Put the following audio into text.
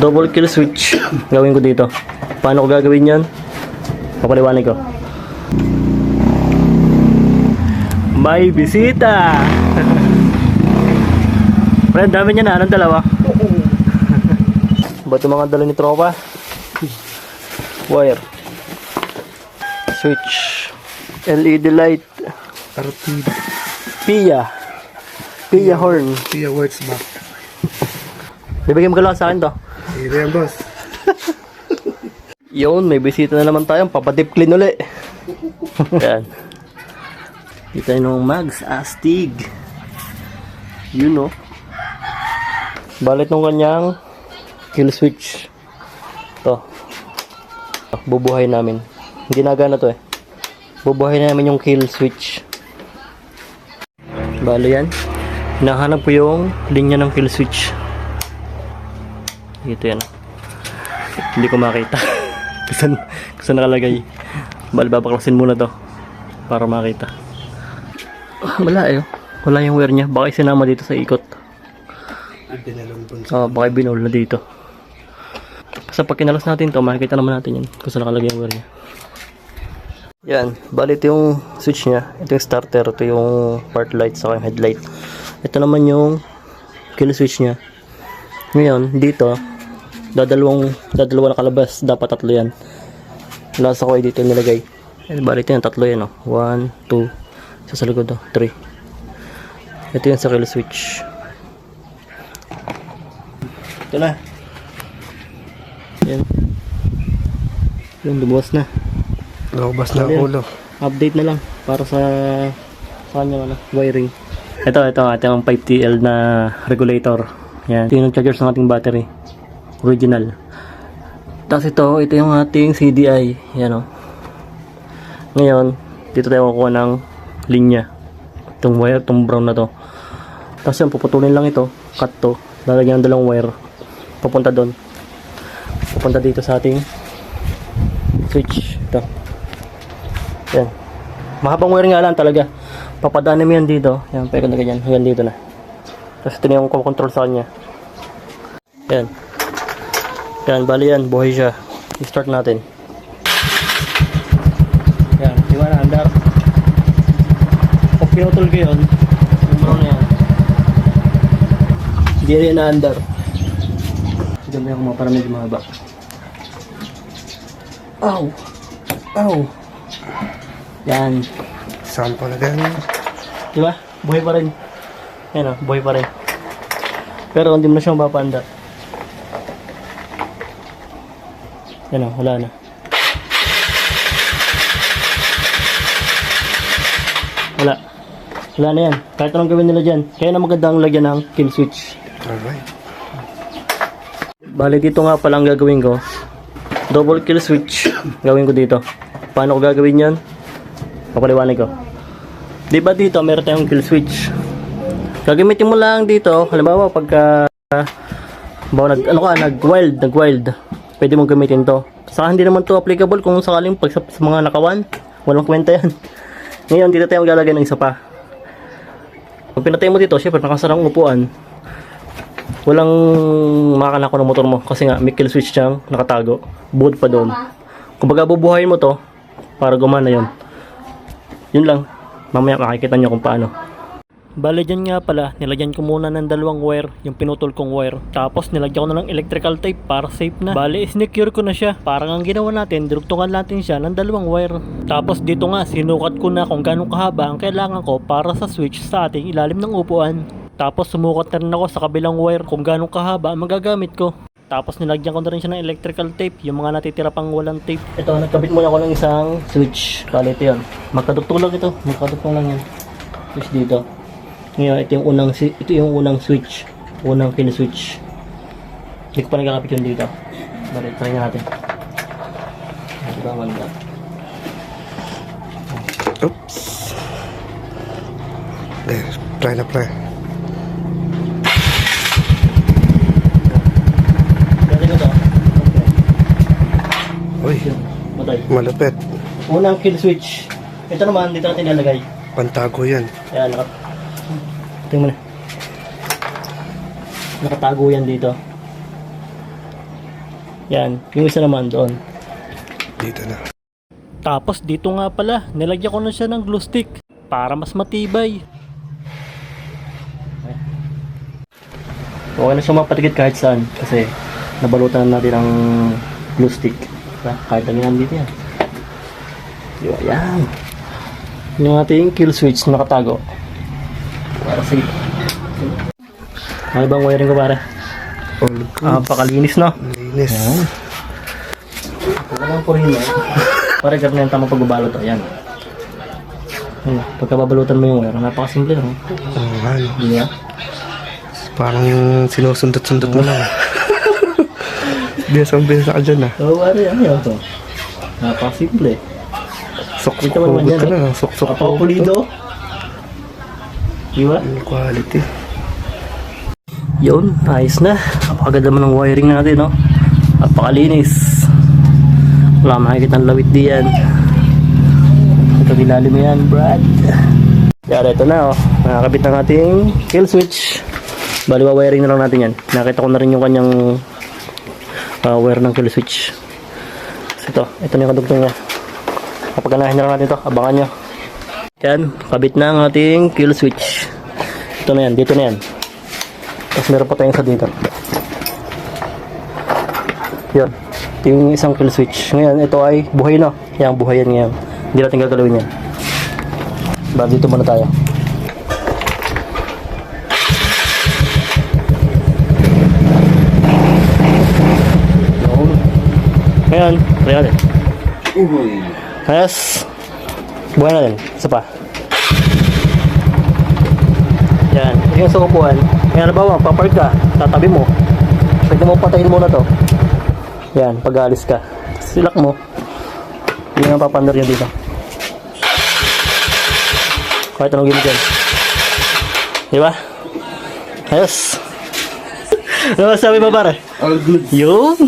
Double kill switch. Gawin ko dito. Paano ko gagawin yan? Papaliwanag ko. May bisita! Friend, dami niya na. Anong dalawa? Ba't yung mga dala ni tropa? Wire. Switch. LED light. RTD. Pia horn. Pia words back. Bibigyan mo ka lang sa akin to. Sige yan, boss. Yun, may bisita na naman tayo. Papadip clean uli. Yan. Dito yung Mags Astig. Yun no. Balit nung kanyang kill switch. To. Bubuhay namin. Hindi nagana to eh. Bubuhay namin yung kill switch. Bali yan. Hinahanap ko yung linya ng kill switch. Ito yan. Hindi ko makita. Kasi nakalagay. Bali babaklasin muna to para makita. Wala eh. Wala yung wire niya. Baka isinama dito sa ikot. Baka binol na dito. Kasi pag kinalas natin to, makikita naman natin yan kung saan nakalagay yung wire niya. Yan. Bali ito yung switch niya. Ito yung starter. Ito yung part light sa yung headlight. Ito naman yung kill switch niya. Ngayon, dito dadalawa na kalabas, dapat tatlo yan. Lasa ko ay dito nilagay. Bali ito yan, tatlo yan 1, 2, isa sa likod 3. Ito yan sa kill switch. Ito na. Yan. Yung lumuwas na. Lumabas na ang ulo. Update na lang para sa kanyang wiring. Ito ating 5TL na regulator. Yan. Ito yung charger sa ating battery. Original. Tapos ito yung ating CDI. Yan Ngayon, dito tayo kukuha ng linya. Itong wire, itong brown na to. Tapos yan, puputulin lang ito. Cut to. Lalagyan ng dalawang wire. Papunta doon. Papunta dito sa ating switch. Ito. Yan. Mahabang wire nga lang talaga. Papadaanin mo yan dito. Yan, paikot na ganyan. Hanggang dito na. Tapos ito na yung control sa kanya. Yan. Yan, bali yan, buhay siya. I-start natin. Yan, di ba na-andar? Pag pinutol ko yun, yung brown na yan. Hindi rin na-andar. Diyan mo yung mga para medyo mahaba. Ow! Ow! Yan. Saan pa na ganyan? Di ba? Buhay pa rin. Yan buhay pa rin. Pero hindi mo na siyang mapaandar. Yan wala na. Wala na yan. Kahit anong gawin nila dyan. Kaya na magandang lagyan ng kill switch. Alright. Bali dito nga palang gagawin ko. Double kill switch. Gawin ko dito. Paano ko gagawin yan? Papaliwanag ko. Diba dito meron tayong kill switch. Gagamitin mo lang dito. Halimbawa pagka nag-wild. Pwede mong gamitin to. Saka hindi naman to applicable kung sakaling pag sa mga nakawan. Walang kwenta yan. Ngayon, dito tayo maglalagay ng isa pa. Pag pinatay mo dito, syempre nakasarang upuan. Walang makakanako ng motor mo. Kasi nga, may kill switch siyang nakatago. Buod pa doon. Kung baga bubuhayin mo to, para gumana yun. Yun lang. Mamaya makikita nyo kung paano. Bale dyan nga pala, nilagyan ko muna ng dalawang wire, yung pinutol kong wire. Tapos nilagyan ko na ng electrical tape para safe na. Bale, sinecure ko na siya. Parang ang ginawa natin, dirugtungan natin siya ng dalawang wire. Tapos dito nga, sinukat ko na kung gano'ng kahaba ang kailangan ko para sa switch sa ating ilalim ng upuan. Tapos sumukat na rin ako sa kabilang wire kung gano'ng kahaba ang magagamit ko. Tapos nilagyan ko na rin siya ng electrical tape, yung mga natitira pang walang tape. Ito, nagkabit muna ako ng isang switch. Bale, ito yun. Magkadugtong lang ito. Magkadugtong lang yan. Switch dito. Ngayon, ito yung unang switch. Unang kill switch. Hindi ko pa nagkakapit yun dito. Balik, try natin. Ito ang ganda. Oops. There, try na play. Ganda ko to. Uy, Matay. malupit. Unang kill switch. Ito naman, dito natin ilalagay. Pantago yan. Ayan, tingnan mo na. Nakatago yan dito. Yan, yung isa naman doon. Dito na. Tapos dito nga pala, nilagyan ko na siya ng glue stick para mas matibay. Okay na siya mapatikit kahit saan kasi nabalutan na natin ng glue stick. Diba? Kahit lang yan dito yan. Diba? Yan. Yung ating kill switch na nakatago. Para safe. Ano bang wiring ko para? All good. Pakalinis na. Linis. Yan. Huwag lang purihin mo. Para ganun na yung tamang pagbabalot. Ayan. Ayan. Pagkababalutan mo yung wire, napakasimple. No? Oo, ano. Hindi ba? Parang sinusundot-sundot mo lang. Biasang-biasa ka dyan ah. Oo, ano yan to? Napakasimple. Sok-sok Ito naman hugot yan, ka na. Sok-sok Napakapulido. Di ba? Quality. Yun, ayos na. Napakaganda naman ng wiring natin, no? Napakalinis. Wala makikita ng lawit diyan. Ito dilalim mo yan, Brad. Yan, ito na, oh. Nakakabit ng ating kill switch. Bali, wiring na lang natin yan. Nakita ko na rin yung kanyang wire ng kill switch. So, ito na yung kadugtong niya. Kapag ganahin na lang natin ito, abangan nyo. Yan, kabit na ang ating kill switch. Ito na yan, dito na yan. Tapos meron pa tayong sa dito. Yan. Ito yung isang kill switch. Ngayon, ito ay buhay na. Yan, buhay yan ngayon. Hindi natin gagalawin yan. Bali, dito muna tayo. Yun. Ngayon, try natin. Ayos. Buhay na din. Isa pa. Yan. Ito yung sa upuan. Ngayon, halimbawa, papark ka. Tatabi mo. Pwede mo patayin muna to. Yan. Pag-aalis ka. Silak mo. Yun ang papandar yan dito. Kahit anong gimmick yan. Diba? Ayos. Ano masabi mo pare? All good. Yung.